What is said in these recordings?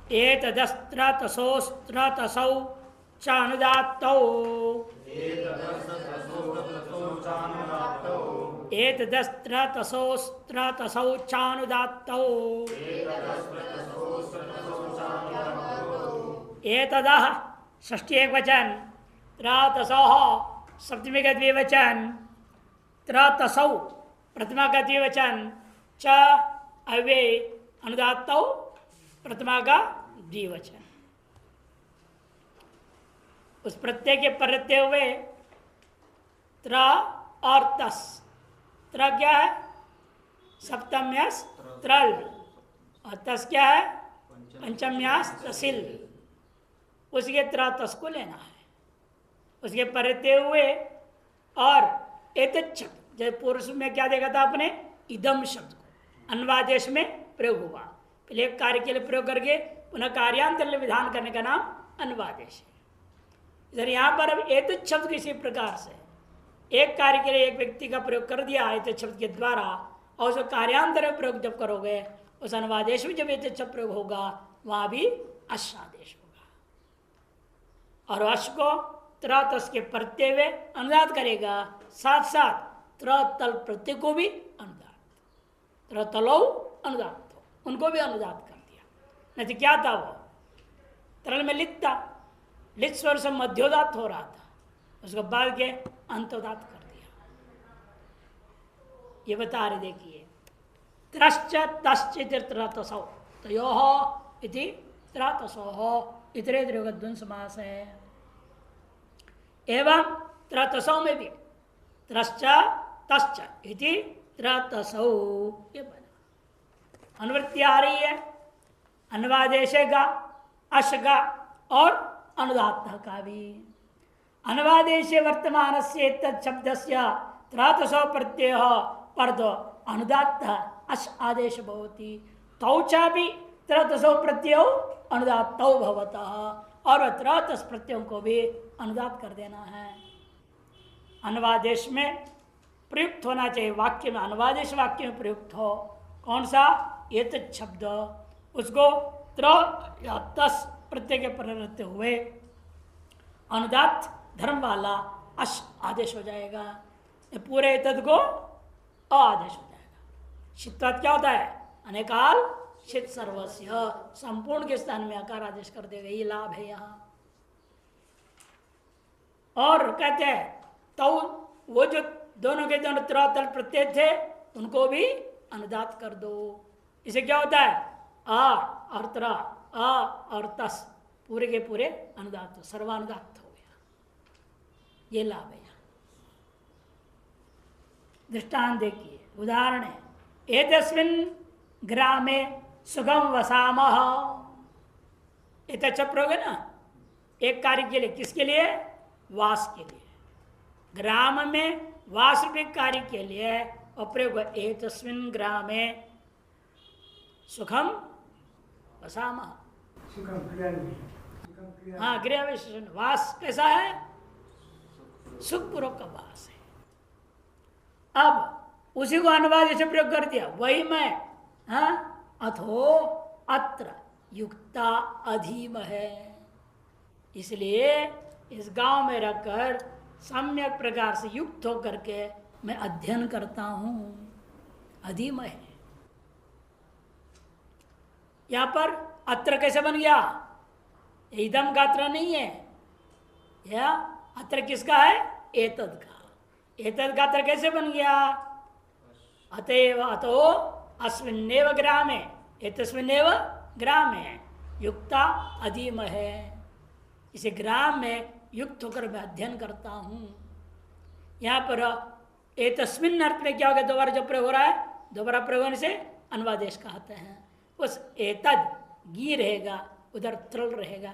एतदस्त्र तसोस्त्र तसौ चानुदात्तौ एतदस्त्र तसोस्त्र तसौ चानुदात्तौ एतदः षष्ठी एक वचन त्रतसः सप्तमी का द्विवचन त्रतसौ प्रथमा का द्विवचन च अव्यय अनुदात्तौ प्रथमा का द्विवचन। उस प्रत्यय के परते हुए त्र और तस। त्र क्या है? सप्तम्यास त्रल और तस क्या है? पंचम्यास तसिल। उसके त्र तस को लेना है, उसके परते हुए। और एतत् शब्द जब पुरुष में क्या देखा था आपने? इदम शब्द को अन्वादेश में प्रयोग हुआ। पहले एक कार्य के लिए प्रयोग करके पुनः कार्यांतर विधान करने का नाम अन्वादेश है। इधर यहाँ पर अब एतत् शब्द किसी प्रकार से एक कार्य के लिए एक व्यक्ति का प्रयोग कर दिया एतत् शब्द के द्वारा, और उसको कार्यांतर में प्रयोग जब करोगे उस अनुवादेश में जब एतत् शब्द प्रयोग होगा वहां भी अश आदेश होगा। और अश को त्र तस के प्रत्यय हुए अनुदात करेगा, साथ साथ त्र तल प्रत्यय को भी अनुदात, त्र तलो अनुदात उनको भी अनुदात कर दिया। नहीं तो क्या था? वो तरल में लित था, लित स्वर से मध्योदात हो रहा था, उसको बाद के अंतोदात कर दिया। ये बता रहे देखिए त्रश्च तश्च त्रतसौ तयोः इति त्रतसोः इतरे द्विवचन समास है। एवं त्रतसौ में भी त्रश्च तश्च इति त्रतसौ ये बना। अनुवृत्ति आ रही है अनुवादेश का, अश का और अनुदात का भी। अनुवादेश वर्तमान से शब्द से त्रातसो प्रत्यय पर्द अनुदात अश आदेश भवति तौचा भी त्रतसो प्रत्यय अनुदात भवतः, और त्रतस प्रत्ययों को भी अनुदात कर देना है। अनुवादेश में प्रयुक्त होना चाहिए, वाक्य में अनुवादेश वाक्य में प्रयुक्त हो। कौन सा? एतत् शब्द, उसको त्र या तस प्रत्यय के परिवर्ते हुए अनुदात धर्म वाला अश आदेश हो जाएगा। ये पूरे एतत् को आदेश हो जाएगा। शित्वात क्या होता है? अनेकाल शित सर्वस्य, संपूर्ण के स्थान में आकार आदेश कर देगा। ये लाभ है यहाँ। और कहते हैं तो वो जो दोनों के दोनों त्र तल प्रत्यय थे उनको भी अनुदात कर दो। इसे क्या होता है? आ और त्र, आ और तस पूरे के पूरे अनुदात, सर्वानुदात हो गया। ये लाभ है। दृष्टांत देखिए, उदाहरण है एतस्मिन् ग्रामे सुगम वसामः। एतत् प्रयोग है ना एक कार्य के लिए, किसके लिए? वास के लिए। ग्राम में वास रूपी कार्य के लिए प्रयोग एतस्मिन् ग्रामे सुखम वसामः। हाँ, गृह विशेषण वास कैसा है? सुखपूर्वक का वास है। अब उसी को अनुवाद से प्रयोग कर दिया, वही मैं। हाँ, अथो अत्र युक्ता अधीम है, इसलिए इस गांव में रहकर सम्यक प्रकार से युक्त होकर के मैं अध्ययन करता हूं। अधीम है। यहां पर अत्र कैसे बन गया? इदम का अत्र नहीं है, या अत्र किसका है? एतद का। एतद का अत्र कैसे बन गया? अतएव अतो अस्मिन्नेव ग्रामे, एतस्मिन्नेव ग्रामे युक्ता अधीम है। इसे ग्राम में युक्त होकर मैं अध्ययन करता हूं। यहां पर एतस्मिन् अर्थ में क्या होगा? दोबारा जो प्रयोग हो रहा है, दोबारा प्रयोग होने से अनुवादेश कहते हैं। उस एतद गी रहेगा, उधर त्रल रहेगा।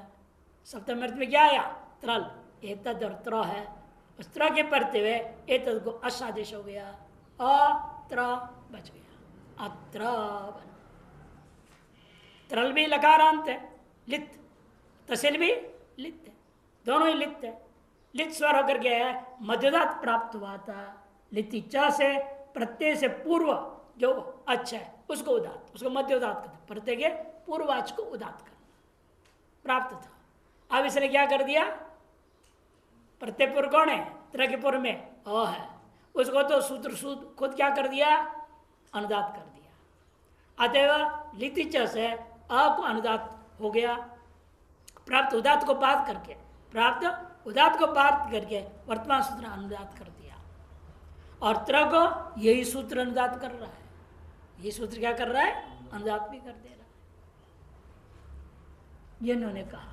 सप्तम अर्थ में क्या आया? त्रल। एतद और त्र है, उस त्र के पढ़ते हुए एतद को अश आदेश हो गया, अत्र बच गया, अत्र बन। त्रल भी लकारांत है, लित, तसिल भी लित है, दोनों ही लित है। लित स्वर होकर के मध्यदात प्राप्त हुआ था। लिति च से प्रत्यय से पूर्व जो अच्छा है उसको उदात, उसको मध्य उदात करते, प्रत्यय के पूर्वाच को उदात करना। प्राप्त था। अब इसने क्या कर दिया, प्रत्ययपूर्व कौन है, त्र के पूर्व में अ है, उसको तो सूत्र खुद क्या कर दिया, अनुदात कर दिया। अतएव लिति च से अ को अनुदात हो गया, प्राप्त उदात को बात करके, प्राप्त उदात को बात करके वर्तमान सूत्र अनुदात कर दिया, और त्र को यही सूत्र अनुदात कर रहा है। यही सूत्र क्या कर रहा है, अनुदात भी कर दे रहा है। ये उन्होंने कहा।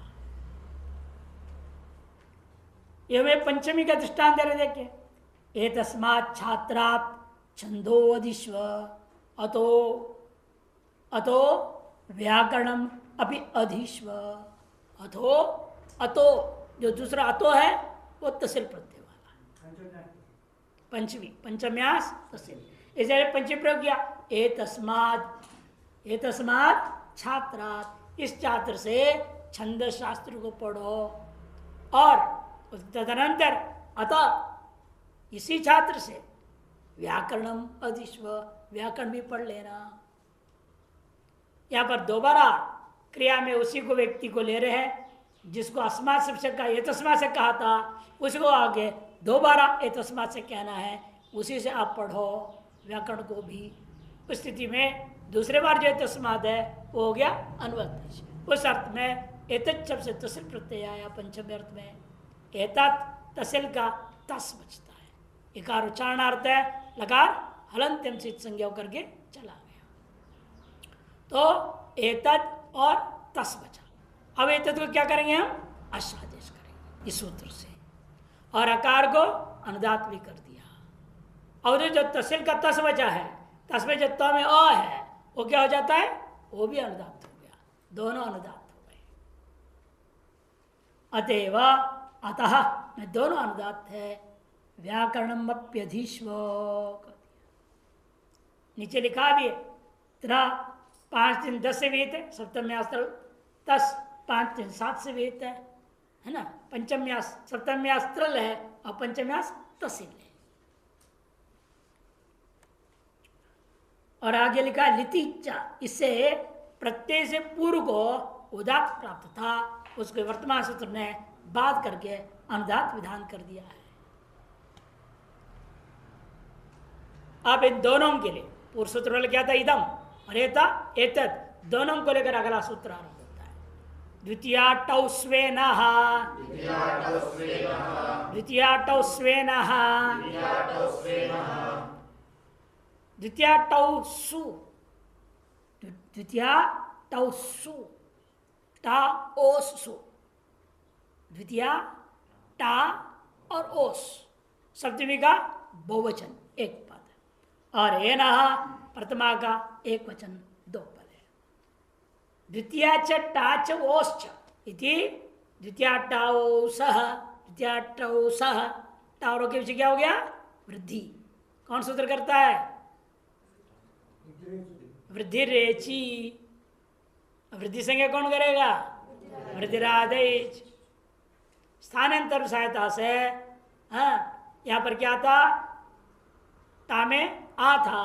ये वे पंचमी का दृष्टांत दे रहे, देखिए, ए तस्मात् छात्रात् छंदोदिश्व अतो अतो व्याकरणम अपि अधिश्व। अथो अतो, जो दूसरा अतो है वो तसिल प्रत्यय वाला है, पंचमी पंचम्यास तसिल, इसे पंचमी प्रयोग किया। ए तस्मात् छात्रात्, इस छात्र से छंद शास्त्र को पढ़ो, और तदनंतर अतः इसी छात्र से व्याकरणम अधिश्व, व्याकरण भी पढ़ लेना। यहां पर दोबारा क्रिया में उसी को व्यक्ति को ले रहे हैं, जिसको अस्मात् शब्द का एतस्मात् से कहा था, उसको आगे दोबारा एतस्मात् से कहना है, उसी से आप पढ़ो व्याकरण को भी। उस स्थिति में दूसरे बार जो एतस्मात् है वो हो गया अन्वर्थदेश। उस अर्थ में एतत् शब्द से तसिल प्रत्यय आया, पंचम अर्थ में एतत् तसिल का तस बचता है, इकार उच्चारणार्थ है, लकार हलंत्यम से संज्ञा करके चला गया, तो एतत् और तस बचा। अब एतत् को क्या करेंगे हम, अशादेश करेंगे इस सूत्र से, और अकार को अनुदात भी कर दिया। और जो तसिल का तस बचा है, तस में जो त में अ है वो क्या हो जाता है, वो भी अनुदात हो गया, दोनों अनुदात हो गए। अतएव अतः में दोनों अनुदात है, व्याकरणम अप्यधीश्व। नीचे लिखा भी है, त्रा 5 दिन 10 से विहित है, सप्तम्यास्त्र तस 5 दिन 7 से विहित है ना। पंचम्यास सप्तम्यास्त्र है और पंचम्यास तसिल है। और आगे लिखा लितिचा, इससे प्रत्यय से पूर्व को उदात प्राप्त था, उसको वर्तमान सूत्र ने बात करके अनुदात विधान कर दिया है। अब इन दोनों के लिए पूर्व सूत्र वाले क्या था, इदम और एतत्, दोनों को लेकर अगला सूत्र आरंभ होता है। द्वितीया टौ स्वेनः, द्वितीया टौ स्वेनः, द्वितीया टौ सु, द्वितीया टौ सु, टा ओस सु, द्वितीया टा और ओस, सप्तमी का बहुवचन एक पद, और एनः प्रथमा का एक वचन 2 पद है। द्वितीया च टा च ओस च इति द्वितीया टाओसः, द्वितीया टौसः, टावरों के पीछे क्या हो गया, वृद्धि। कौन सूत्र करता है, वृद्धि रेची। वृद्धि संज्ञा कौन करेगा, वृद्धिरादेश। स्थानांतर सहायता से, हाँ, यहां पर क्या था, ता में आ था,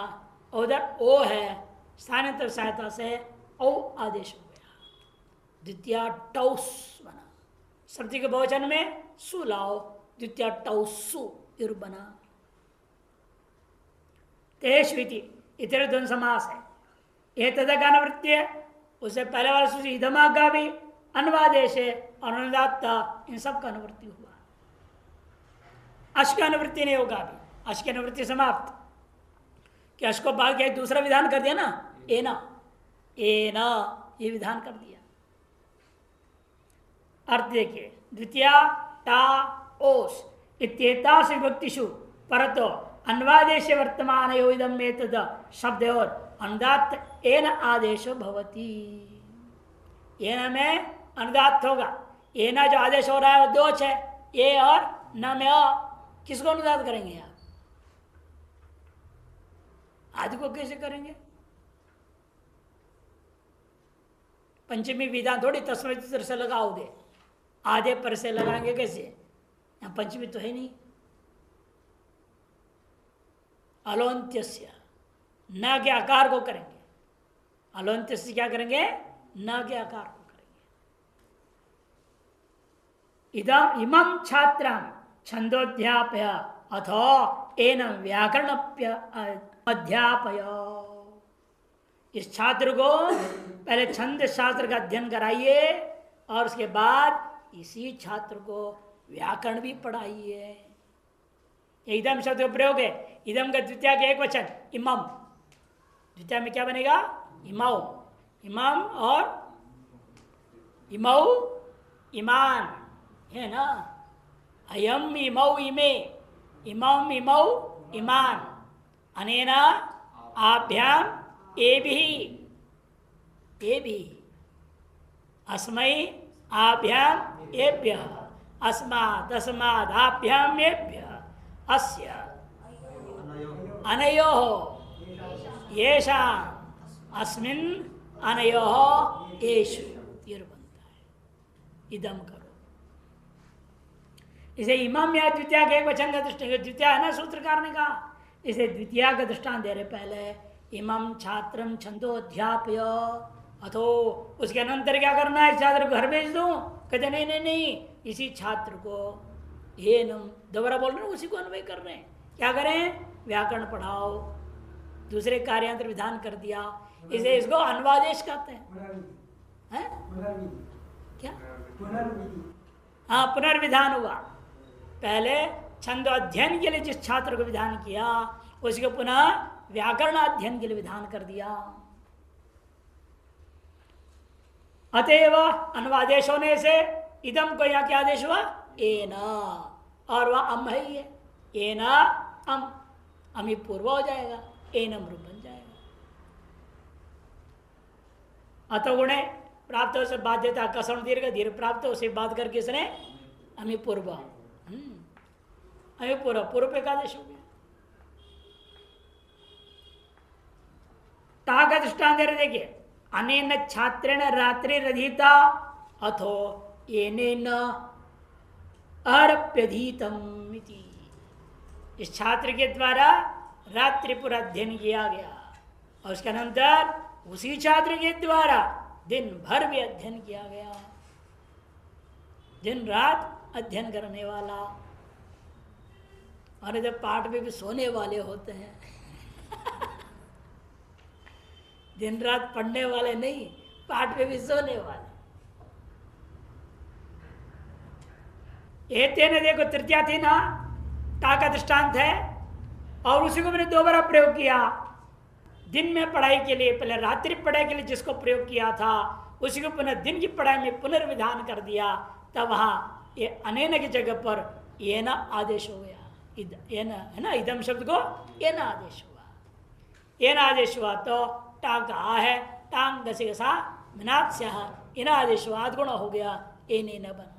उधर ओ है, स्थानांतर सहायता से ओ आदेश हो गया, द्वितीय टौस बना। शब्द के बहुवचन में सु लाओ, द्वितीय टौसु इर बना। तेष्विति इतर द्वंद समास है, एतद का अनुवृत्ति है, उससे पहले वाले सूत्र इदमा का भी अनुवादेश है और अनुदात, इन सब का अनुवृत्ति हुआ। अश का अनुवृत्ति नहीं होगा अभी, अश की अनुवृत्ति समाप्त। कि अश को बाद क्या दूसरा विधान कर दिया ना, एना एना, ये विधान कर दिया। अर्थ देखिए, द्वितीया टा ओस इत्येता से विभक्तिषु परतो अन्वादेश वर्तमान इदम एतद शब्द और अनुदात एन आदेश भवति। एन में अनुदात होगा, एना जो आदेश हो रहा है वो दोष है, ए और न में अ, किसको अनुदात करेंगे आप, आदि को कैसे करेंगे। पंचमी विधान थोड़ी तस्मै से लगाओगे, आधे पर से लगाएंगे कैसे, यहाँ पंचमी तो है नहीं। अलोन्त्यस्य न के आकार को करेंगे, अलोन्त्यस्य क्या करेंगे, न के आकार को करेंगे। इदम इमं छात्रं छंदोध्यापय अथो एनं व्याकरणप्य अध्यापय। इस छात्र को पहले छंद शास्त्र का अध्ययन कराइए और उसके बाद इसी छात्र को व्याकरण भी पढ़ाइए। इदम शब्द का प्रयोग है। इदम का द्वितीय का एक वचन इमम, द्वितीय में क्या बनेगा? इमौ। इमम और इमौ इमान है ना। अयम इमौ इमे, इमम इमौ इमान, अनेना आभ्याम एभि अस्मै आभ्याम एभ्य अस्मात् अस्माद् आभ्याम एभ्य अस्य अनयोः येषाम् अस्मिन् अनयोः येषु, ये बनता है। इदम करो इसे इमाम या द्वितीय के एक वचन का दृष्टांत, द्वितीय है ना सूत्रकार ने कहा, इसे द्वितीय का दृष्टांत दे रहे। पहले इमम छात्रम छंदोध्यापय अथो, उसके अनंतर क्या करना है? छात्र को घर भेज दो? कहते नहीं नहीं नहीं, इसी छात्र को ये नम दोबारा बोल रहे हैं, उसी को अन्वय कर रहे हैं। क्या करें? व्याकरण पढ़ाओ। दूसरे कार्यांतर विधान कर दिया, इसे इसको अनुवादेश कहते हैं। क्या? हाँ, पुनर्विधान हुआ। पहले छंद अध्ययन के लिए जिस छात्र को विधान किया, उसको पुनः व्याकरण अध्ययन के लिए विधान कर दिया। अतएव अनुवादेश होने से इदम को यहाँ क्या आदेश हुआ? एना, और वह अम है ही है। एना अम, अमी पूर्व हो जाएगा, एनम रूप बन जाएगा। अतो गुणे प्राप्त हो से बाध्यता कसण दीर्घ धीरे प्राप्त हो से बात करके इसने अमी पूर्व, अमी पूर्व, पूर्व पे एकादेश हो गया। ताका दृष्टांत दे रहे, देखिए अनेन छात्रेण रात्रि रधिता अथो येनेन अर्प्यधीतम इति। इस छात्र के द्वारा रात्रि पूरा अध्ययन किया गया और उसके अनंतर उसी छात्र के द्वारा दिन भर भी अध्ययन किया गया। दिन रात अध्ययन करने वाला, और जब पाठ में भी सोने वाले होते हैं दिन रात पढ़ने वाले नहीं, पाठ में भी सोने वाले। एते ने देखो तृतीया थी ना, ता का दृष्टांत है, और उसी को मैंने दोबारा प्रयोग किया। दिन में पढ़ाई के लिए, पहले रात्रि पढ़ाई के लिए जिसको प्रयोग किया था, उसी को पुनः दिन की पढ़ाई में पुनर्विधान कर दिया। तब वहां ये अनेन की जगह पर ये ना आदेश हो गया। है ना, इदम शब्द को ये ना आदेश हुआ। ये ना आदेश हुआ तो टांग का आ है, टांग गसे गसा मिनात से इन आदेश हुआ, आध गुणा हो गया, ए ने न बना।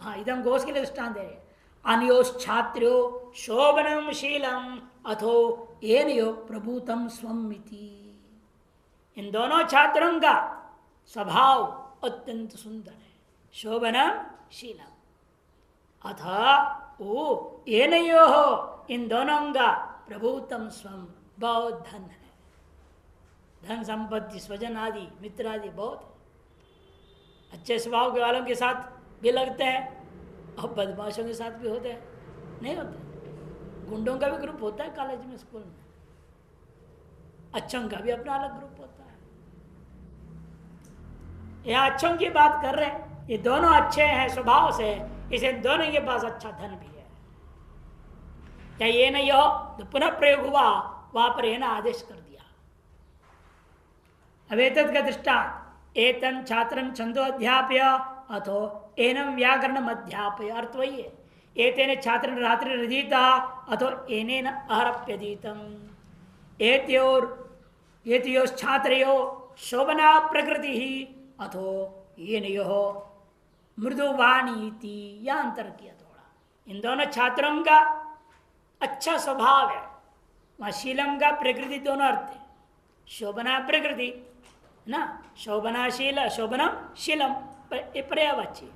हाँ, इदम घोष के लिए दृष्टांत दे। अनयोश छात्रो शोभनम शीलम अथो एनयो प्रभुतम स्वमिति। इन दोनों छात्रों का स्वभाव अत्यंत सुंदर है। शोभनम शीलम अथ एनयो हो, इन दोनों का प्रभुतम स्वम, बहुत धन है, धन संपत्ति स्वजन आदि मित्र आदि बहुत अच्छे स्वभाव के वालों के साथ भी लगते हैं और बदमाशों के साथ भी होते हैं, नहीं होते। गुंडों का भी ग्रुप होता है कॉलेज में, स्कूल में। अच्छों का भी अपना अलग ग्रुप होता है। यहाँ अच्छों की बात कर रहे हैं, ये दोनों अच्छे हैं स्वभाव से, इसे दोनों के पास अच्छा धन भी है। क्या ये नहीं हो तो पुनः प्रयोग हुआ, वहां पर ये ना आदेश कर दिया। अब एतत् का दृष्टांत एतम छात्रम छंदोध्यापय अथो एनम व्याकरणम अध्यापय। अर्थ वही है, एतेन छात्र रात्रि रधिता अथो एनेन अहरप्यधीतम। एतयोर छात्रयो शोभना प्रकृति ही अथो येनयो मृदुवाणी या अंतर किया थोड़ा। इन दोनों छात्रों का अच्छा स्वभाव है। वहां शीलम का प्रकृति दोनों अर्थ है। शोभना प्रकृति ना, शोभनाशील शोभनम शीलम पर्यायवाची,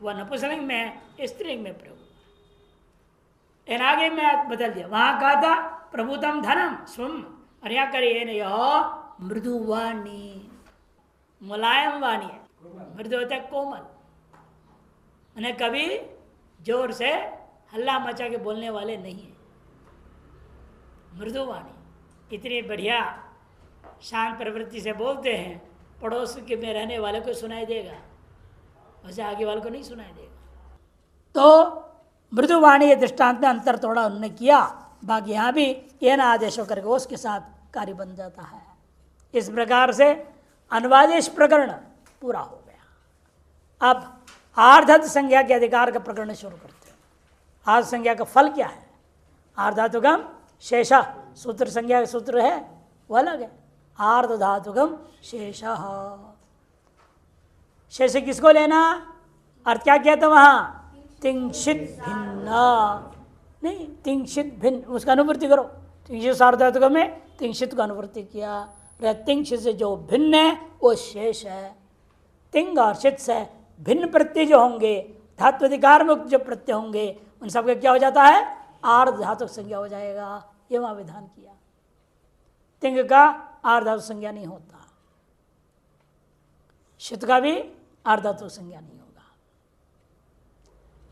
वह नपुंसकलिंग में स्त्रीलिंग में प्रयोग हुआ। इन आगे में बदल दिया, वहां कहा था प्रभुतम धनम स्वम, और यहाँ करिए मृदुवाणी, मुलायम वाणी है। मृदु होता है कोमल, उन्हें कभी जोर से हल्ला मचा के बोलने वाले नहीं है। मृदुवाणी इतनी बढ़िया शांत प्रवृत्ति से बोलते हैं, पड़ोस के में रहने वाले को सुनाई देगा, वैसे आगे वाले को नहीं सुनाई देगा। तो मृदुवाणी ये दृष्टांत में अंतर थोड़ा उन्होंने किया, बाकी यहाँ भी ये ना आदेश होकर के उसके साथ कार्य बन जाता है। इस प्रकार से अनुवादेश प्रकरण पूरा हो गया। अब आर्धत संज्ञा के अधिकार का प्रकरण शुरू करते हैं। आर्ध संज्ञा का फल क्या है? आर्धातुकम शेषा, सूत्र संज्ञा का सूत्र है वो अलग है। आर्ध धातुकम शेष, शेष किसको लेना? अर्थ क्या किया था वहां? तिंशित भिन्न, नहीं तिंशित भिन्न, उसका अनुवृत्ति करो। तिंशित सार्वधातुकम में तिंशित का अनुवृत्ति किया। तिंशित से जो भिन्न है वो शेष है। तिंग और शित से भिन्न प्रत्यय जो होंगे, धात्वधिकार मुक्त जो प्रत्यय होंगे, उन सबका क्या हो जाता है? आर्ध धातुक संज्ञा हो जाएगा। ये वहां विधान किया। तिंग का आर्ध धातुक संज्ञा नहीं होता, शित का भी आर्ध धातुक संज्ञा नहीं होगा।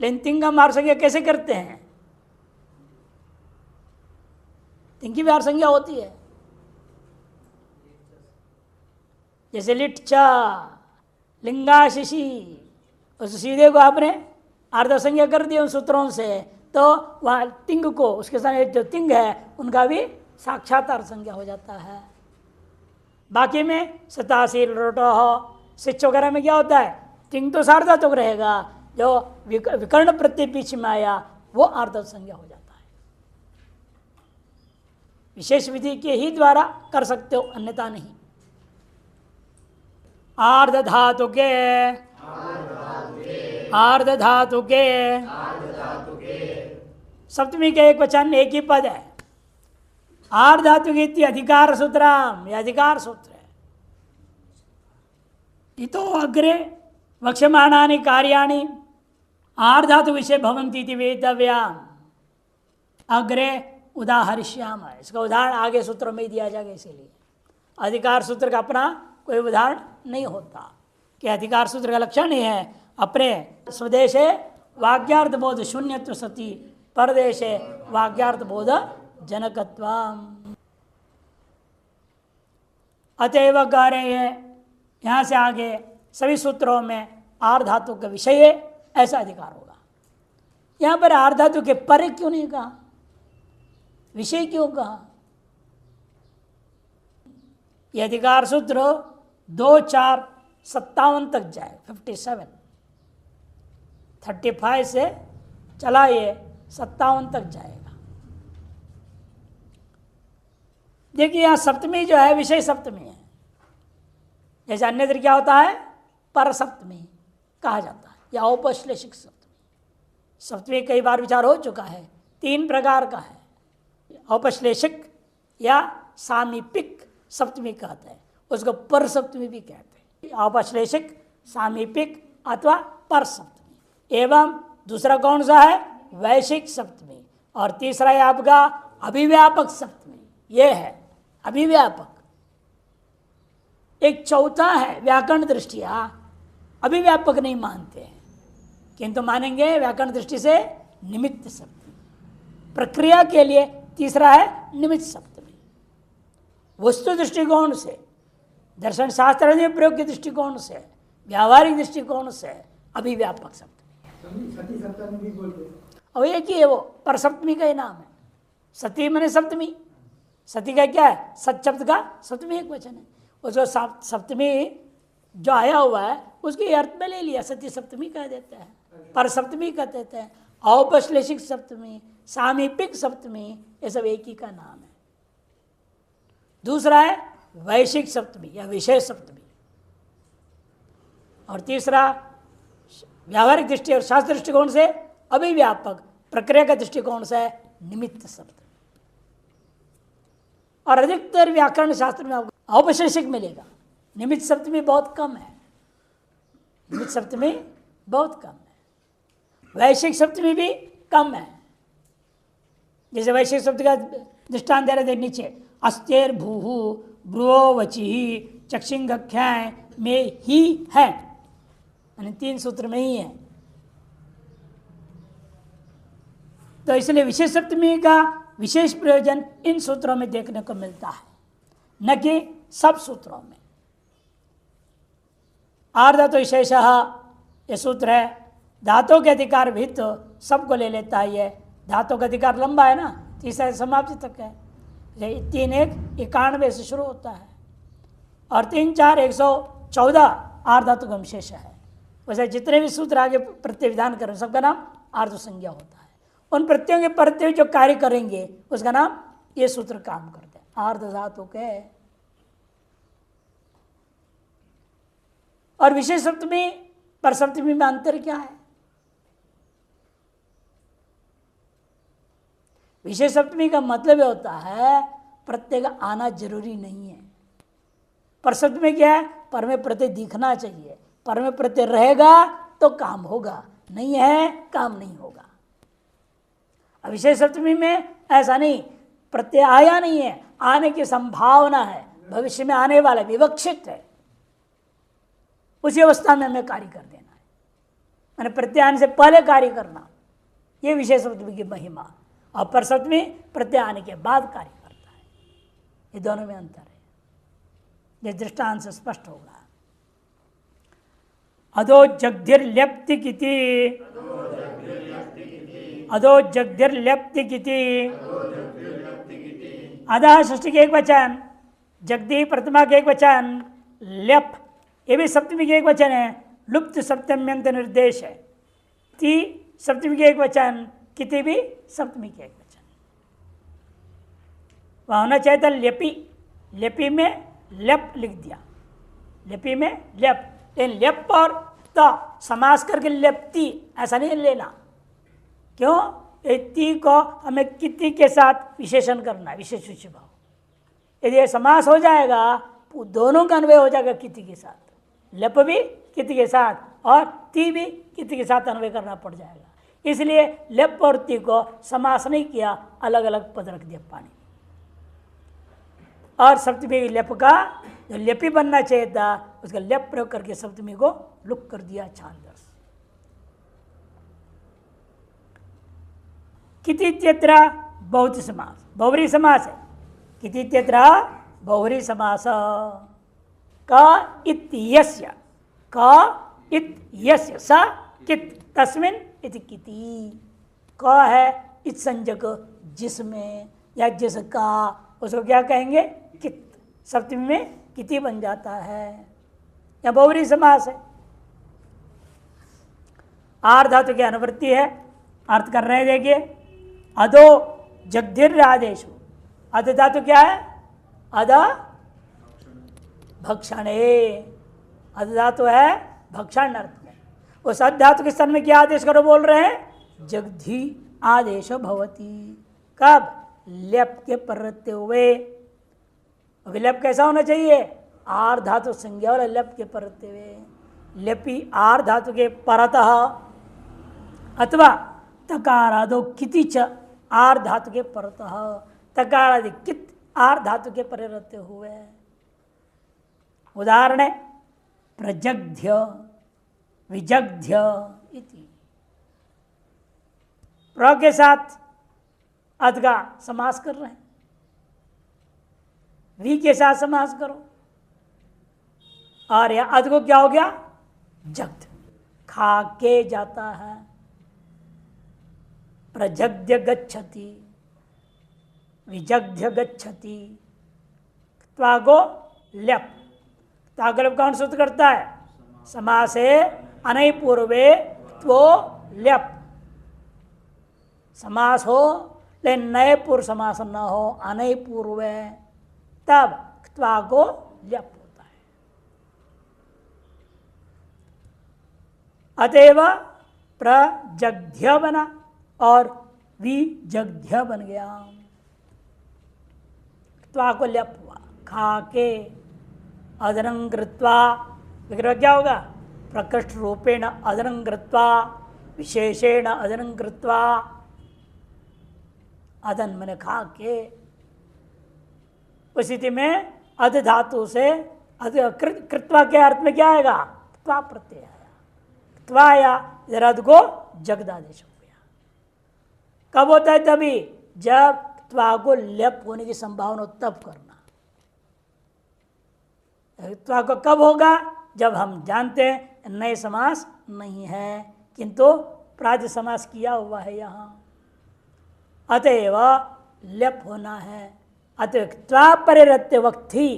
लेकिन तिंग का आर्ध संज्ञा कैसे करते हैं? तिंग की भी आर्ध संज्ञा होती है, जैसे लिट चा लिंगा शिशी, उस सीधे को आपने आर्ध संज्ञा कर दिया उन सूत्रों से, तो वहाँ तिंग को, उसके साथ जो तिंग है उनका भी साक्षात अर्थ संज्ञा हो जाता है। बाकी में सतासील रोटो हो, सिच वगैरह में क्या होता है? तिंग तो सार्वधातुक रहेगा, जो विकर्ण प्रत्यय बीच में आया वो अर्ध संज्ञा हो जाता है। विशेष विधि के ही द्वारा कर सकते हो, अन्यथा नहीं। आर्ध धातु के, आर्ध धातु के, सप्तमी के एक वचन एक ही पद है। आर्ध धातु की अधिकार सूत्रम, यह अधिकार सूत्र है। इतो अग्रे वक्ष्यमाणानि कार्याणि आर्ध धातु विषय भवन्ति इति वेतव्याम। अग्रे उदाहरिष्याम, इसका उदाहरण आगे सूत्र में दिया जाएगा। इसीलिए अधिकार सूत्र का अपना कोई उदाहरण नहीं होता कि अधिकार सूत्र का लक्षण ही है अपने स्वदेशे वाक्यार्थ बोध शून्यत्व सती, परदेशे वाक्यार्थ बोध जनकत्वम। अतएव कह रहे हैं यहाँ से आगे सभी सूत्रों में आर्ध धातु का विषय ऐसा अधिकार होगा। यहाँ पर आर्ध धातु के परे क्यों नहीं कहा, विषय क्यों कहा? यह अधिकार सूत्र 2-4-57 तक जाए, 57, 35 से चला ये 57 तक जाएगा। देखिए यहाँ सप्तमी जो है विषय सप्तमी है, जैसे अन्यत्र क्या होता है? पर सप्तमी कहा जाता है या औपश्लेषिक सप्तमी। सप्तमी कई बार विचार हो चुका है, 3 प्रकार का है। औपश्लेषिक या सामीपिक सप्तमी कहते हैं, उसको पर सप्तमी भी कहते हैं। औपश्लेषिक, सामीपिक अथवा पर सप्तमी। एवं दूसरा कौन सा है? वैश्विक सप्तमी। और तीसरा है आपका अभिव्यापक सप्तमी, ये है अभिव्यापक। एक चौथा है व्याकरण दृष्टिया अभिव्यापक नहीं मानते हैं, किंतु मानेंगे व्याकरण दृष्टि से निमित्त सप्तमी। प्रक्रिया के लिए तीसरा है निमित्त सप्तमी। वस्तु दृष्टिकोण से, दर्शन शास्त्र में प्रयोग के दृष्टिकोण से, व्यावहारिक दृष्टिकोण से अभिव्यापक सप्तमी। सती सप्तमी भी बोलते हैं। और एक ही है वो, पर सप्तमी का ही नाम है। सती मैंने सप्तमी, सती का क्या है? सत शब्द का सप्तमी एक वचन है, उसको सप्तमी जो आया हुआ है उसके अर्थ में ले लिया, सती सप्तमी कह देते हैं, पर सप्तमी कह देते हैं, औपश्लेषिक सप्तमी, सामीपिक सप्तमी, ये सब एक ही का नाम है। दूसरा है वैश्विक सप्तमी या विषय सप्तमी, और तीसरा व्यावहारिक दृष्टि और शास्त्र दृष्टिकोण से अभिव्यापक, प्रक्रिया का दृष्टिकोण से निमित्त सप्तमी। और अधिकतर व्याकरण शास्त्र में आपको औपश्लेषिक मिलेगा, निमित्त सप्तमी बहुत कम है, निमित्त सप्तमी बहुत कम है। वैश्विक सप्तमी भी कम है। जैसे वैश्विक शब्द का दृष्टांत दे रहे थे नीचे, अस्तेर भूहु ब्रुवो वची चक्षिंगख्याय में ही है, यानी 3 सूत्र में ही है। तो इसलिए विशेष सप्तमी का विशेष प्रयोजन इन सूत्रों में देखने को मिलता है, न कि सब सूत्रों में। आर्धातु विशेष ये सूत्र है, धातु के अधिकार भी तो सबको ले लेता है। ये धातु का अधिकार लंबा है ना, तीसरा समाप्ति तक है। 3 1 91 से शुरू होता है और 3 4 114 आर्धातु का विशेष है। वैसे जितने भी सूत्र आगे प्रत्यय विधान करें सबका नाम आर्ध संज्ञा होता है। उन प्रत्ययों के प्रत्यय जो कार्य करेंगे उसका नाम ये सूत्र काम करते हैं, आर्ध धातु के। और विशेष सप्तमी पर सप्तमी में अंतर क्या है? विशेष सप्तमी का मतलब यह होता है प्रत्यय का आना जरूरी नहीं है। पर सप्तमी क्या है? पर में प्रत्यय दिखना चाहिए। पर में प्रत्यय रहेगा तो काम होगा, नहीं है काम नहीं होगा। अब विशेष सप्तमी में ऐसा नहीं, प्रत्यय आया नहीं है, आने की संभावना है, भविष्य में आने वाला विवक्षित है, उसी अवस्था में हमें कार्य कर देना है। मैंने प्रत्यय आने से पहले कार्य करना, ये विशेष सप्तमी की महिमा। और पर सप्तमी प्रत्यय आने के बाद कार्य करता है। ये दोनों में अंतर है, ये दृष्टांत से स्पष्ट होगा। अधो जगधिर्ल्यप्ति किति, अधो जगधिर्ल्यप्ति किति, अधः षष्ठी के एक वचन, जगदी प्रथमा के एक वचन, ल्यप ये भी सप्तमी के एक वचन है, लुप्त सप्तम्यंत निर्देश है। ती सप्तमी के एक वचन, किति भी सप्तमी के एक वचन। वह होना चाहिए था ल्यपी, ल्यपी में ल्यप लिख दिया, ल्यपी में ल्यप, लेकिन ल्यप और त समास करके ल्यप्ति ऐसा नहीं लेना। क्यों? ती को हमें किति के साथ विशेषण करना है, विशेष विशेष भाव। यदि समास हो जाएगा दोनों का अन्वय हो जाएगा किति के साथ, लप भी किति के साथ और ती भी किति के साथ अन्वय करना पड़ जाएगा। इसलिए लेप और ती को समास नहीं किया, अलग अलग पद रख दिया पानी। और सप्तमी लेप का जो लेपी बनना चाहिए था उसका लेप प्रयोग करके सप्तमी को लुक कर दिया छांदस। कितित्यत्र बहुवचन समास, बहुव्रीहि समास है। कितित्यत्र बहुव्रीहि समास। क इत्यस्य, क इत्यस्य स कित तस्मिन् इति किति। क है इत संज्ञक जिसमें या जिसका, उसको क्या कहेंगे? कित। सप्तमी में किति बन जाता है, या बहुव्रीहि समास है। आर्ध धातु की अनुवृत्ति है, अर्थ कर रहे हैं देखिए। अधो जगधिर आदेशु, अध धातु क्या है? अध भक्षणे, अध धातु है भक्षण अर्थ में। उस अध धातु के स्थान में क्या आदेश करो बोल रहे हैं? जगधि आदेश भवती। कब? लेप के परते हुए। विलेप कैसा होना चाहिए? आर धातु संज्ञा और लेप के परते हुए। लेपी आर धातु के परतः अथवा तकारादो किति च आर धातु के परतः, तकारादि कित आर धातु के परे रहते हुए। उदाहरण है प्रजग्ध्य, विजग्ध्य इति। प्र के साथ अध का समास कर रहे हैं, वी के साथ समास करो, और यह अध को क्या हो गया? जग्ध, खा के जाता है। प्रजग्ध्य गच्छति, विजग्ध्य गच्छति। त्वागो ल्यप, तागलप कौन सूत्र करता है? समासे अनय पूर्वे त्वो ल्यप। समास हो लेकिन नए पूर्व समास न हो, अनय पूर्वे, तब त्वागो ल्यप होता है। अतएव प्रजग्ध्य बना और विजग्ध्य बन गया। त्वा को ल्यप हुआ, खा के। अदनं कृत्वा, विग्रह क्या होगा? प्रकृष्ट रूपेण अदनं कृत्वा, विशेषेण अदनं कृत्वा। अदन मैंने खा के। उस स्थिति में अध धातु से कृत्वा के अर्थ में क्या आएगा? त्वा प्रत्यय आया, त्वा आया, इधर अध को जगदादेश हो गया। कब होता है? तभी जब त्वा को लेप होने की संभावना हो तब करना। त्वा को कब होगा? जब हम जानते हैं नए समास नहीं है किंतु प्राज समास किया हुआ है यहाँ, अतएव लेप होना है। अतएव त्वा परिरत्य वक्त ही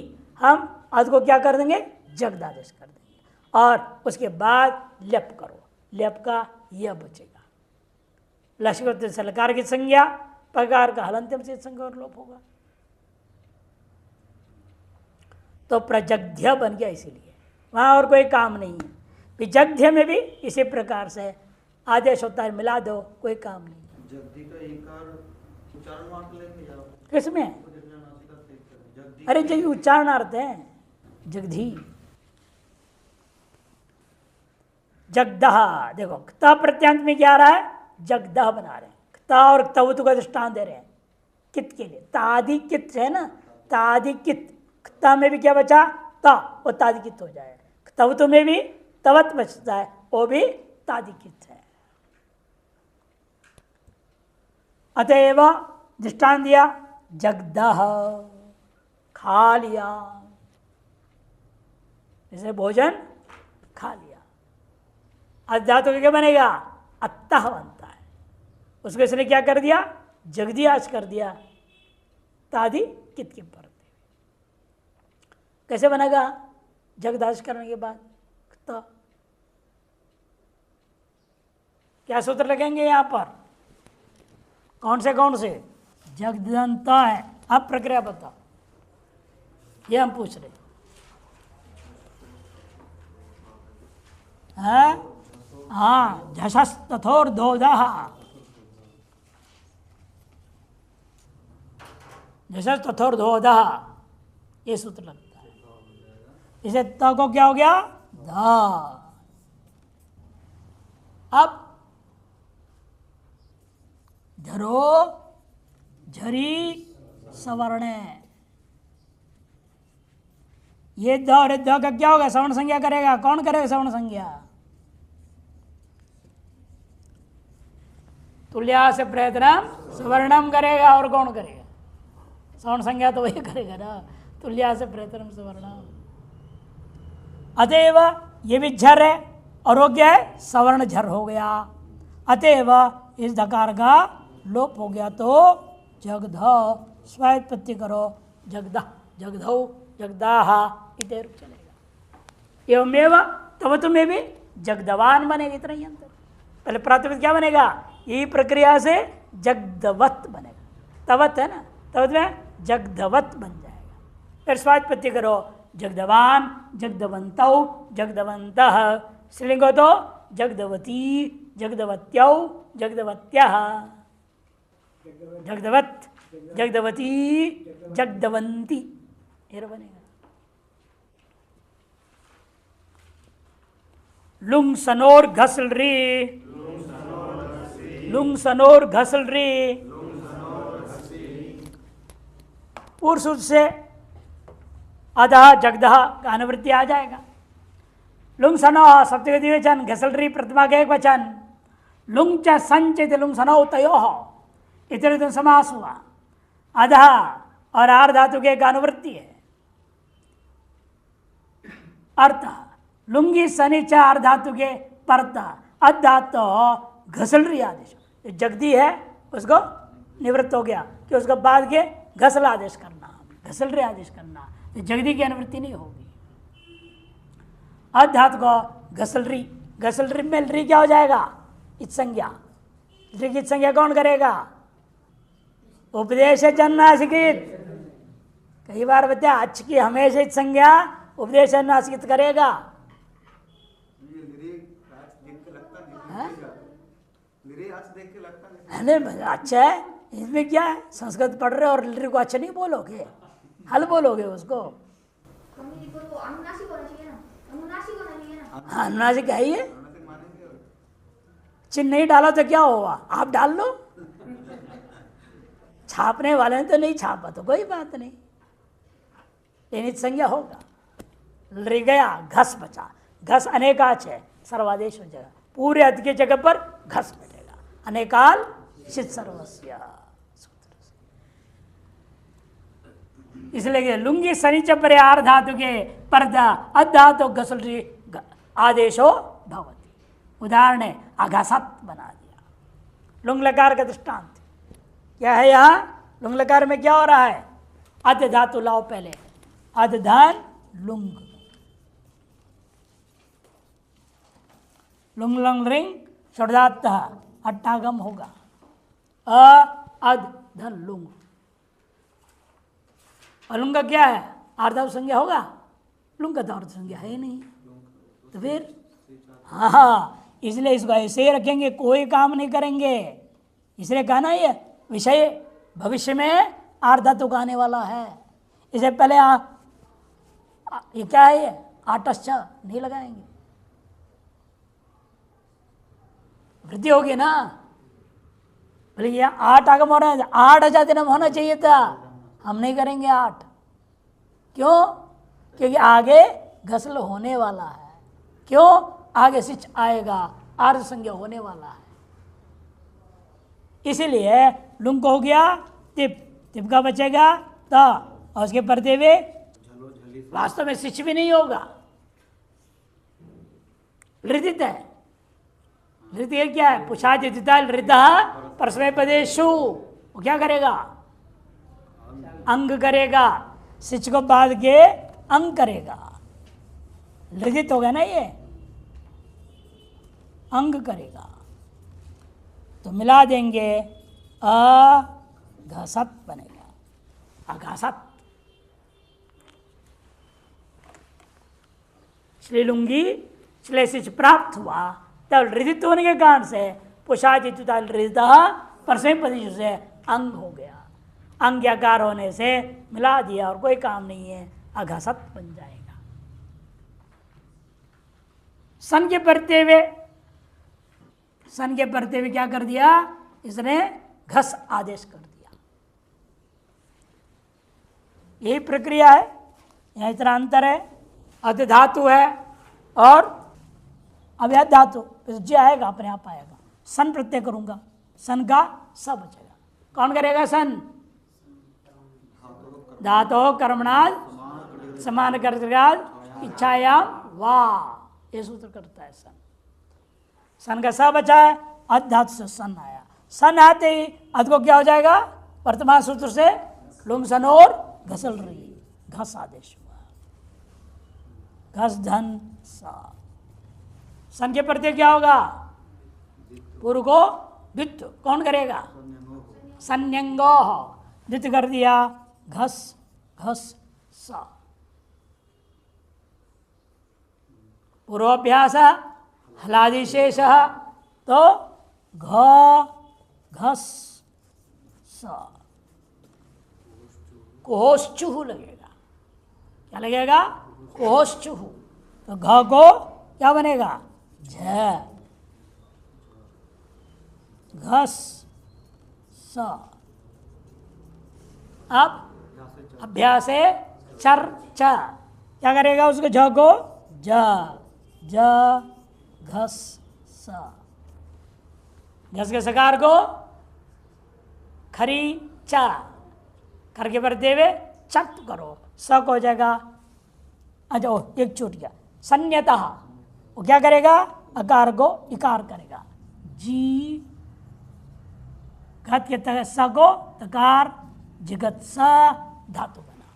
हम अत को क्या कर देंगे? जगदादेश कर देंगे और उसके बाद लेप करो। लेप का यह बचेगा। लक्ष्य सलकार की संज्ञा पकार का हलंत्यम से संज्ञा और लोप होगा। तो प्रजग्ध्य बन गया, इसीलिए वहां और कोई काम नहीं है। विजग्ध्य में भी इसी प्रकार से आदेश होता है, मिला दो, कोई काम नहीं। जगदी का इकार उच्चारण मार्ग लेंगे या किसमें? अरे जब उच्चारणार्थ है जगधी। जगदह, देखो क्ता प्रत्यांत में क्या आ रहा है? जगदह बना रहे हैं। क्ता और तवतु का दृष्टांत दे रहे हैं कित के लिए। तादि कित है ना, तादि कित। क्ता में भी क्या बचा? ता, वो तादि कित हो जाए। तवतु में भी तवत बचता है, वो भी तादि कित है। अतएव दृष्टांत दिया जगदह, खा लिया, जैसे भोजन खा लिया। अधातु क्या बनेगा? अत्तः बनता है। उसको इसने क्या कर दिया? जगदियाश कर दिया तादि कित के पर। कैसे बनेगा? जगदाश करने के बाद तो क्या सूत्र लगेंगे यहां पर? कौन से? जगदंत है। अब प्रक्रिया बताओ, ये हम पूछ रहे हैं। हाँ, झषस तथोर दोदह, झषस तथोर दोदह, ये सूत्र लगता है। इसे त को क्या हो गया? ध। अब झरो, झरी, सवर्ण, ये द और द का क्या होगा? सवर्ण संज्ञा करेगा। कौन करेगा सवर्ण संज्ञा? तुल्या से प्रयत्न सवर्णम करेगा। और कौन करेगा? सवर्ण संज्ञा तो वही करेगा ना, तुल्या से प्रयत्न सवर्णम। अतएव ये भी झर है और वो क्या है? सवर्ण झर हो गया। अतएव इस धकार का लोप हो गया तो जगध स्वायत्पत्ति करो, जगदा, जगधौ, जगदाह इधर चलेगा। एवमेव तवतु में भी जगदवान बनेगा। इतना ही अंतर। पहले प्राथमिक क्या बनेगा? यही प्रक्रिया से जगदवत बनेगा। तवत है ना, तवत में जगदवत बन जाएगा। फिर स्वायत्पत्ति करो, जगदवान, जगदवंतौ, जगदवंतः। स्त्रीलिंग हो तो जगदवती, जगदवत्यौ, जगदवत्यः, जगदवत, जगदवती, जगदवंती, ये बनेगा। लुंग सनोर घसल री, लुंग सनोर घसल री, पूर्व सूत्र से अधः जगदः का अनुवृत्ति आ जाएगा। लुंग सनो सप्तमी द्विवचन, घसल री प्रतिमा का एक वचन। लुंग च संचित लुंग सनो तयोः इतर समास हुआ। अधः और आर धातु के एक अनुवृत्ति है। अर्थ लुंगी शनि आर धातु के परत अध धातु घसल री आदेश। जगदी है उसको निवृत्त हो गया कि उसको बाद के घसल आदेश करना, घसल रे आदेश करना। जगदी की अनुवृत्ति नहीं होगी। अध धातु को घसल री, घसल री में री क्या हो जाएगा? इत संज्ञा। री की संज्ञा कौन करेगा? उपदेश जन्नासिकित। कई बार बताया अच्छ की हमेशा इत संज्ञा उपदेश जन्नासिकित करेगा। अच्छा है, इसमें क्या है? संस्कृत पढ़ रहे और लिरी को अच्छा नहीं बोलोगे, हल बोलोगे उसको। हाँ, अनुनासिक है ही है। चिन्ह नहीं डाला तो क्या होगा? आप डाल लो। छापने वाले ने तो नहीं छापा तो कोई बात नहीं, लेकिन संज्ञा होगा। रि गया, घस बचा। घस अनेकाच है, सर्वादेश हो जाएगा। पूरे अर्थ की जगह पर घस बैठेगा। अनेकाल शित सर्वस्य। इसलिए लुंगी शनिच परे आर धातु के पर्दा अधातु घसल आदेशो भवति। उदाहरण है आघासत बना दिया। लुंग लकार का दृष्टांत क्या है? यहाँ लुंग लकार में क्या हो रहा है? अध धातु लाओ पहले, अध धन लुंग, लुंग लंग रिंग षडात अट्टागम होगा। अध धन लुंग, अलुंग का क्या है? आर्धातु संज्ञा होगा? लुंग का तो अर्थ संज्ञा है ही नहीं, तो फिर हाँ, इसलिए इसको ऐसे ही रखेंगे, कोई काम नहीं करेंगे। इसलिए कहना ये विषय भविष्य में आर्धातु का आने वाला है। इसे पहले ये क्या है? ये आटश्च नहीं लगाएंगे, वृद्धि होगी ना। बोले ये 8 आगम हो रहा है, 8 दिनम होना चाहिए था, हम नहीं करेंगे 8। क्यों? क्योंकि आगे घसल होने वाला है। क्यों? आगे सिच आएगा, आर्ध संज्ञा होने वाला है। इसीलिए लुंग को हो गया तिप, तिप का बचेगा तो, और उसके पढ़ते हुए वास्तव में सिच भी नहीं होगा, लृदित है। लृदित क्या है? पुषादिता लृदा परस्मै पदेशु, वो क्या करेगा? अंग करेगा, सिच को बाद के अंग करेगा, लृदित होगा ना, ये अंग करेगा। तो मिला देंगे अघसत बनेगा, अघसत। इसलिए लुंगी इसलिए सिच प्राप्त हुआ, तब हृदित होने के कारण से पुषादित परस्मै पदेशु से अंग हो गया। अंग आकार होने से मिला दिया और कोई काम नहीं है, अघसत बन जाएगा। सन के पढ़ते हुए, सन के पढ़ते हुए क्या कर दिया? इसने घस आदेश कर दिया। यही प्रक्रिया है, यहाँ इतना अंतर है। अध धातु है और अव्यय धातु, जी आएगा अपने आप आएगा। सन प्रत्यय करूंगा, सन का स बचेगा। कौन करेगा सन? धातो कर्मणाद समान कर्तृकाद इच्छायाम वाह, ये सूत्र करता है सन। सन का स बचा है, अध धातु से सन आया। सन आते ही अध को क्या हो जाएगा? वर्तमान सूत्र से लुंग सन और घसल रही, घस आदेश हुआ, घस धन सा। सन के प्रत्यय क्या होगा? पूर्व को द्वित्व, कौन करेगा? संयंगो, द्वित्व कर दिया, घस घस सा। पूर्वाभ्यास हलादिशेष तो घ घस सा। कोहोश्चुह लगेगा, क्या लगेगा? कोहोश्चुह। तो घ को क्या बनेगा? झ, घस सा। अब अभ्यास है चर च, क्या करेगा उसको? झ को ज, ज घस सा। घस के सकार को खरी चा, करके बढ़ते हुए चट करो, स को हो जाएगा। अच्छा एक छूट गया, संयतः, वो क्या करेगा? अकार को इकार करेगा, जी घत के तक स को तकार, जिगत स धातु बना।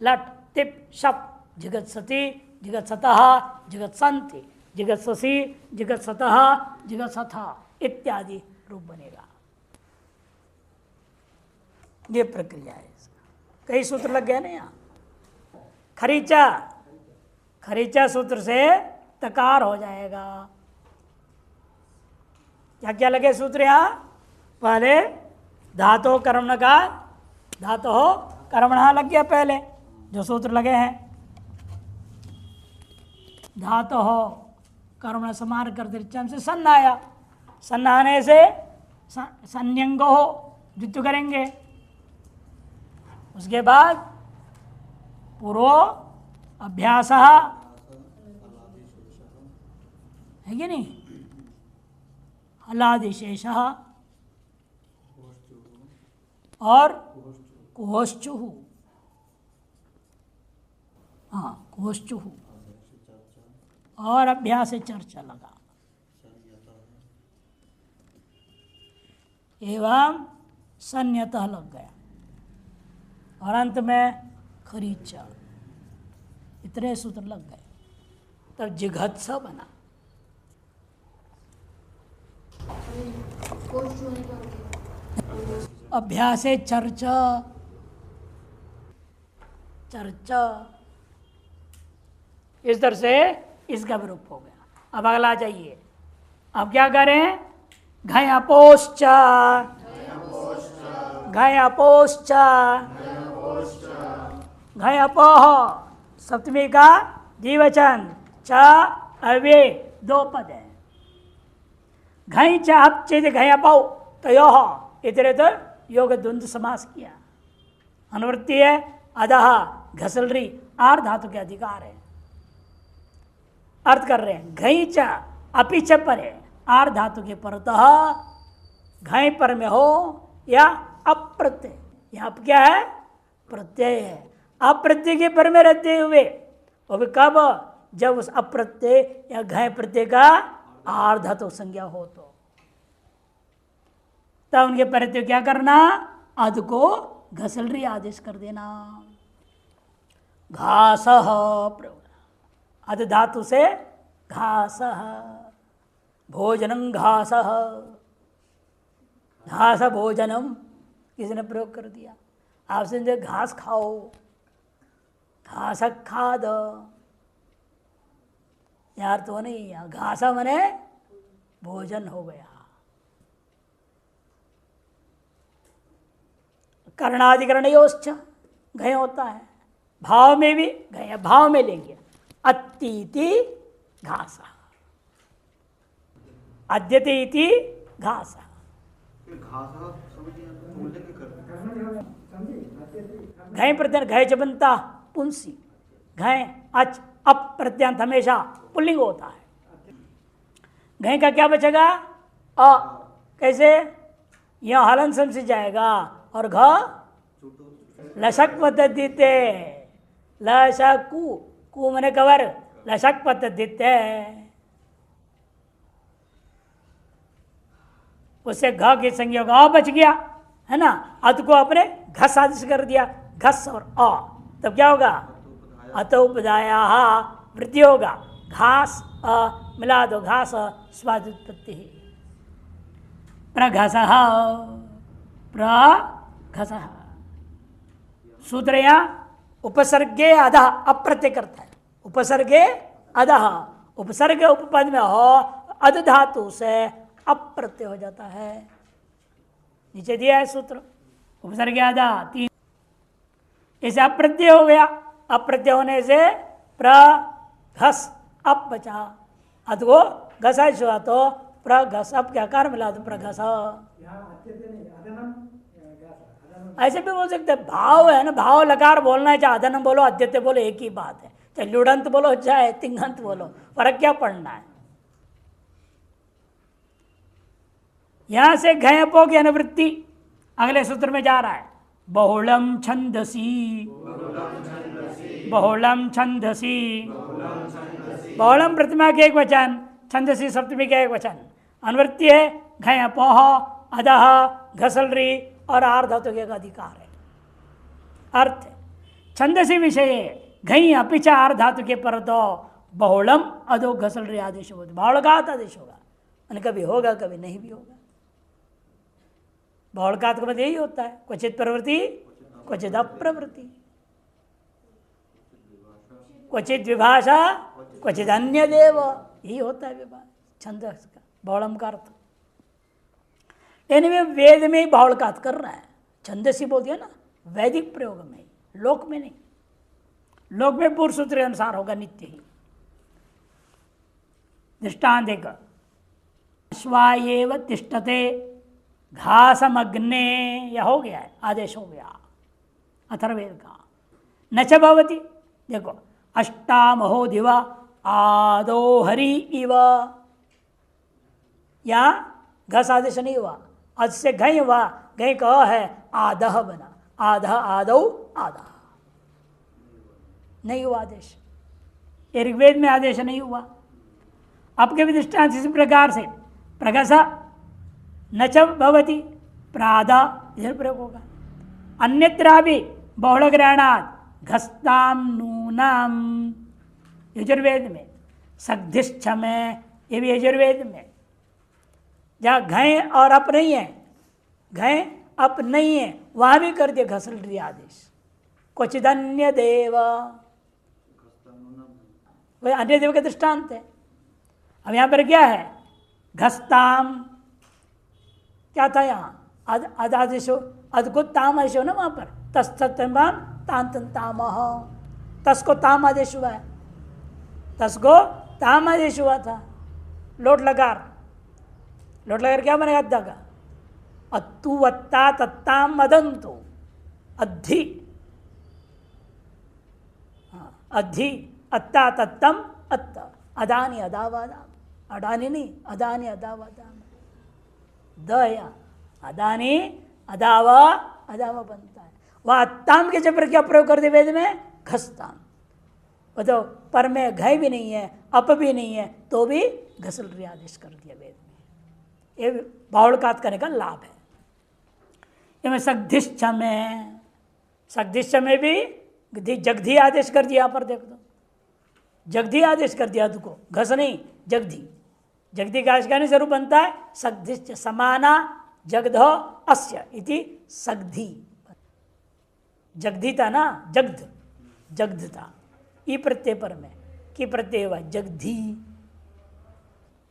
लट तिप शप, जिगत सती, जिगत सतः, जिगत संति, जिगत ससी, जिगत सतः, जिगत सथा इत्यादि रूप बनेगा। ये प्रक्रिया है इसका। कई सूत्र लग गए ना यहाँ। खरीचा, खरीचा सूत्र से तकार हो जाएगा। क्या क्या लगे सूत्र यहाँ? पहले धातो कर्मण का, धातो हो कर्मण लग गया पहले जो सूत्र लगे हैं। धातो हो कर्मण समान कर दृष्टि से सन्न आया, सन्न आने से संयंग हो द्वित्व करेंगे। उसके बाद पूर्व अभ्यास है कि नहीं? हलादिशेष, और कोश्चुहु, हाँ कोश्चुहु, और अभ्यास से चर्चा लगा, एवं संयतः लग गया, और अंत में खरीचा, इतने सूत्र लग गए, तब जिघत्सा बना। अभ्यास से चर्चा, चर्चा, इस तरह से इसका विरूप हो गया। अब अगला जाइए, अब क्या करें? घय अपोश्च, घय अपोश्च, घय अपोह, सप्तमी का द्विवचन, च अव्यय दो पद है। घई च अप चेत घय अपौ तयोः, इतरे तो योग द्वंद्व समास किया। अनुवृत्ति है अधः घसलरी, आर धातु के अधिकार है। अर्थ कर रहे हैं घई च अपि च पर है, आर धातु के परतः घय पर में हो या अप्रत्यय, यहाँ पर क्या है? प्रत्यय है। अप्रत्यय के पर में रहते हुए, वो भी कब? जब उस अप्रत्यय या घय प्रत्यय का आर धातु संज्ञा हो तो तब उनके प्रत्यय क्या करना? अध को घसलरी आदेश कर देना। घासः, अध धातु से घासः, भोजनं घासः, घास भोजनम किसी ने प्रयोग कर दिया। आपसे घास खाओ, घास खाद, यार तो नहीं, यहाँ घासा मने भोजन हो गया। कर्णाधिकरण योश्च घय होता है, भाव में भी घय, भाव में लेंगे अत्तीति घासा, अद्यते इति घासा। घय प्रत्यय घय च बनता पुंसी, घय अच अप प्रत्यंत हमेशा पुल्लिंग होता है। घय का क्या बचेगा? अ, कैसे? यह हलन सम से जाएगा और घ लशक पद्धतिते, लशकु, कु मने कवर, लशक पद्धतिते, उससे घ की संज्ञा का बच गया है ना। अत को अपने घस आदेश कर दिया, घस और अ, तब क्या होगा? अतोपदाया वृद्धि होगा। घास अ मिला दो, घास स्वाद उत्पत्ति है। प्रघस, प्रघस, सूत्र यहाँ उपसर्गे अधः अप्रत्यय करता है। उपसर्गे अधः, उपसर्ग उपपद में हो, अध धातु से अप्रत्यय हो जाता है। नीचे दिया है सूत्र, उपसर्ग अधः 3, इसे अप्रत्यय हो गया। अप्रत्यय होने से प्रघस अप बचा, अध को घसा हुआ तो प्रघस, अब क्या कार मिला तो प्रघस। ऐसे भी बोल सकते, भाव है ना, भाव लकार बोलना है, चाहे अधनम बोलो अद्यते बोलो, एक ही बात है। चाहे लुड़ंत बोलो चाहे तिंगंत बोलो, फर्क क्या पड़ना है। यहां से घयपो की अनुवृत्ति अगले सूत्र में जा रहा है। बहुलम छंदसी, बहुलम छंदसी, बहुलम प्रतिमा के एक वचन, छंदसी सप्तमी का एक वचन। अनुवृत्ति है घयपोह, अधः घसलरी और आर धातु के अधिकार है। अर्थ छंदसी विषय घई अपिच आर धातु के पर तो बहुलम अधो घसलरी आदेश होगा, बहुलकात आदेश होगा। मैंने कभी होगा कभी नहीं भी होगा। बहुलकात का मतलब यही होता है, क्वचित प्रवृत्ति क्वचित अप्रवृत्ति, क्वचित विभाषा क्वचित अन्य देव, यही होता है विभाषा छंदस का बहुलम का अर्थ। लेकिन वेद में ही बहुलकात कर रहा है, छंदसी बोल दिया ना, वैदिक प्रयोग में, लोक में नहीं। लोक में पूर्व सूत्र के अनुसार होगा नित्य ही। दृष्टांत एक, अश्वायेव तिष्ठते घासमग्ने, यह हो गया है, आदेश हो गया अथर्ववेद का। न च भवति, देखो अष्टामहो दिवा आदो हरि इव, या घस आदेश नहीं हुआ, अज से घय हुआ, गई क है आदह बना, आधा आदौ आधा, नहीं हुआ आदेश। ऋग्वेद में आदेश नहीं हुआ। आपके भी दृष्टांत इसी प्रकार से प्रगस न च भवति प्रादा इधर प्रयोग होगा। अन्यत्र भी बहुल ग्रहणात् घस्ताम नूनाम यजुर्वेद में, सग्धिष्ठ में, ये भी यजुर्वेद में, जहाँ घय और अप नहीं है, घय अप नहीं है, वहां भी कर दिया घसल आदेश। क्वचिदन्य देव, वह अन्य देव का दृष्टांत है। अब यहां पर क्या है, घस्ताम क्या था यहाँ, अदादेशो अदको ताम आदेश हो ना वहां पर, तस्तम ताम, तस को ताम आदेश हुआ है, तस को ताम आदेश हुआ था। लोट लकार, लोट लकार क्या बनेगा अद्धा का, अत्तु वत्ता तत्ताम अदंतु, अद्धि, अद्धि अत्ता तत्तम अत्त, अदानी अदावादाम, अडानी नहीं अदानी अदावादाम, दया अदानी अदावा अदावा बनता है। वह अत्ताम के जबर क्या प्रयोग कर दे वेद में, घसताम। बताओ पर में घय भी नहीं है, अप भी नहीं है, तो भी घसल री आदेश कर दिया वेद में। ये बावड़कात करने का लाभ है। ये सग्धिष्ठ में, सग्धिष्ठ में भी जगधी आदेश कर दिया। यहाँ पर देख दो, जगधी आदेश कर दिया तुको, घस नहीं जगधी, जगधी का आदेश करने से रूप बनता है सग्धिष्ठ, समाना जगध अस्य इति सग्धी। जगधी था ना, जगध, जगध था, ई प्रत्यय पर में की प्रत्यय हुआ जगधी,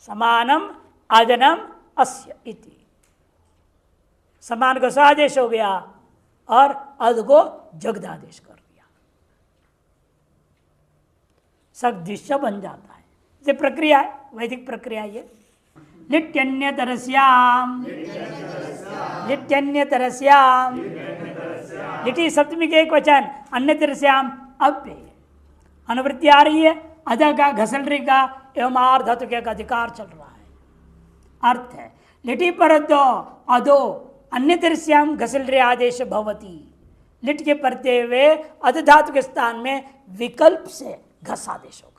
समानम आजनम अस्य इति, समान को स आदेश हो गया और अध को जगद आदेश कर दिया, सग्धिष्ठ बन जाता है। ये प्रक्रिया है, वैदिक प्रक्रिया। ये लिट्यन्यतरस्याम, लिट्यन्यतरस्याम, लिटी सप्तमी के एक वचन, अन्यतरस्याम अव्यय, अनुवृत्ति आ रही है, अध का घसलरी का एवं आर्ध धातु के अधिकार चल रहा है। अर्थ है लिटी पर दो अदो अन्यतरस्याम घसलरी आदेश भवती, लिट के परते हुए अध धातु के स्थान में विकल्प से घस आदेश होगा।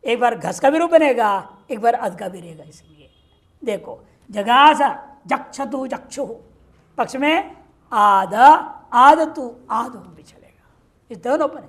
एक बार घस का भी रूप बनेगा, एक बार अध का भी रहेगा। इसलिए देखो जगास जक्षतु चक्षु पक्ष में आध, आदतु आदो भी चलेगा, इस दोनों पर